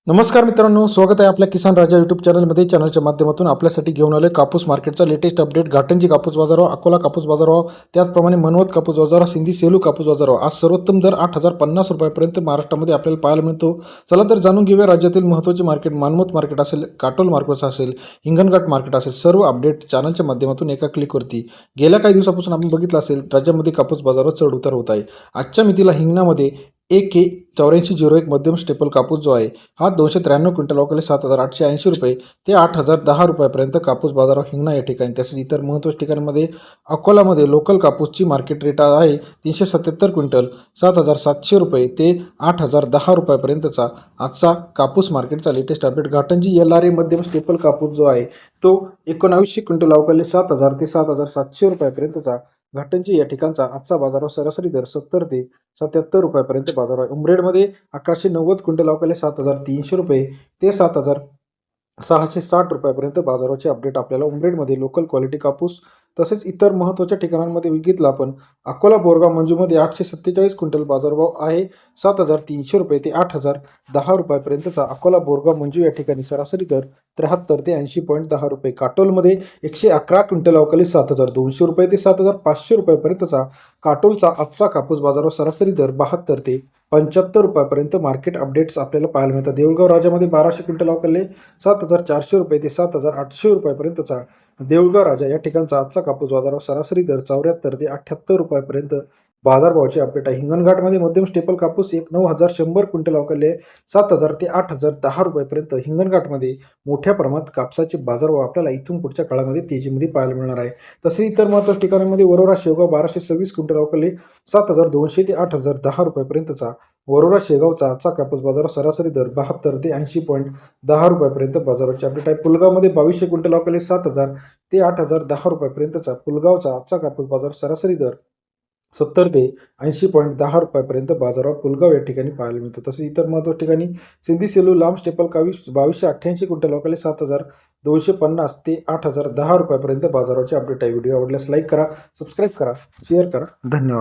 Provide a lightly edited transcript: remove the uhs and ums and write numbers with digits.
नमस्कार मित्रांनो, स्वागत आहे आपल्या किसान राजा यूट्यूब चॅनलमध्ये. चॅनलच्या माध्यमातून आपल्यासाठी घेऊन आले कापूस मार्केटचा लेटेस्ट अपडेट. घाटंजी कापूस बाजारभाव, अकोला कापूस बाजारभाव, त्याचप्रमाणे मनवत कापूस बाजारभाव, सिंधी सेलू कापूस बाजारभाव. आज सर्वोत्तम दर 8,050 रुपयापर्यंत महाराष्ट्रामध्ये आपल्याला पाहायला मिळतो. चला तर जाणून घेऊया राज्यातील महत्त्वाचे मार्केट. मानमोत मार्केट असेल, काटोल मार्केट असेल, हिंगणघाट मार्केट असेल, सर्व अपडेट चॅनलच्या माध्यमातून एका क्लिकवरती. गेल्या काही दिवसापासून आपण बघितलं असेल राज्यामध्ये कापूस बाजारावर चढ उतार होत आहे. आजच्या मितीला हिंगणामध्ये AK8401 मध्यम स्टेपल कापूस जो आहे हा 293 क्विंटल अवकाळी 7,880 रुपये ते 8,010 रुपयापर्यंत कापूस बाजारावर हिंगणा या ठिकाणी. तसेच इतर महत्त्वाच्या ठिकाणांमध्ये अकोलामध्ये लोकल कापूसची मार्केट रेट आहे 377 क्विंटल 7,700 रुपये ते 8,010 रुपयापर्यंतचा आजचा कापूस मार्केटचा लेटेस्ट अपडेट. घाटंजी LRA मध्यम स्टेपल कापूस जो आहे तो 1900 क्विंटल अवकाळी 7,000 ते 7,700 रुपयापर्यंतचा घाटंजी या ठिकाणचा आजचा बाजारावर सरासरी दर 70 ते 77 रुपयापर्यंत बाजार आहे. उमरेडमध्ये 1190 क्विंटल अवकाळी 7,300 रुपये ते 7,660 रुपयापर्यंत बाजाराचे अपडेट आपल्याला उमरेडमध्ये लोकल क्वालिटी कापूस. तसेच इतर महत्त्वाच्या ठिकाणांमध्ये बघितलं आपण अकोला बोरगाव मंजूमध्ये 847 क्विंटल बाजारभाव आहे 7,300 रुपये ते 8,010 रुपयापर्यंतचा. अकोला बोरगाव मंजू या ठिकाणी सरासरी दर 73 ते 80.10 रुपये. काटोलमध्ये 111 क्विंटल अवकाळी 7,200 रुपये ते 7,500 रुपयापर्यंतचा काटोलचा आजचा कापूस बाजारावर सरासरी दर 72 ते 75 रुपयापर्यंत मार्केट अपडेट्स आपल्याला पाहायला मिळतात. देऊळगाव राजामध्ये 1200 क्विंटल अवकाळी 7,400 रुपये ते 7,800 रुपयापर्यंतचा देऊळगाव राजा या ठिकाणचा आजचा कापूस बाजारावर सरासरी दर 74 ते 78 रुपयापर्यंत बाजारभावाचे अपडेट आहे. हिंगणघाटमध्ये मध्यम स्टेपल कापूस 9,100 क्विंटल अवकाळी 7,000 ते 8,010 रुपयापर्यंत. हिंगणघाटमध्ये मोठ्या प्रमाणात कापसाचे बाजारभाव आपल्याला इथून पुढच्या काळामध्ये तेजीमध्ये पाहायला मिळणार आहे. तसेच इतर महत्त्वाच्या ठिकाणांमध्ये वरोरा शेवगाव 1226 क्विंटल अवकाळी 7,200 ते 8,010 रुपयापर्यंतचा वरोरा शेगावचा आजचा कापूस बाजार सरासरी दर 72 ते 80.10 रुपयापर्यंत बाजाराचे अपडेट आहे. पुलगावमध्ये 2200 क्विंटल अवकाळी 7,000 ते 8,010 रुपयापर्यंतचा पुलगावचा आजचा कापूस बाजार सरासरी दर 70 ते 80.10 रुपयापर्यंत बाजारावर पुलगाव या ठिकाणी पाहायला मिळतो. तसेच इतर महत्त्वाच्या ठिकाणी सिंधी सेलू लांब स्टेपल 2288 क्विंटल अवकाळी 7,250 ते 8,010 रुपयापर्यंत बाजाराचे अपडेट आहे. व्हिडिओ आवडल्यास लाईक करा, सबस्क्राईब करा, शेअर करा. धन्यवाद.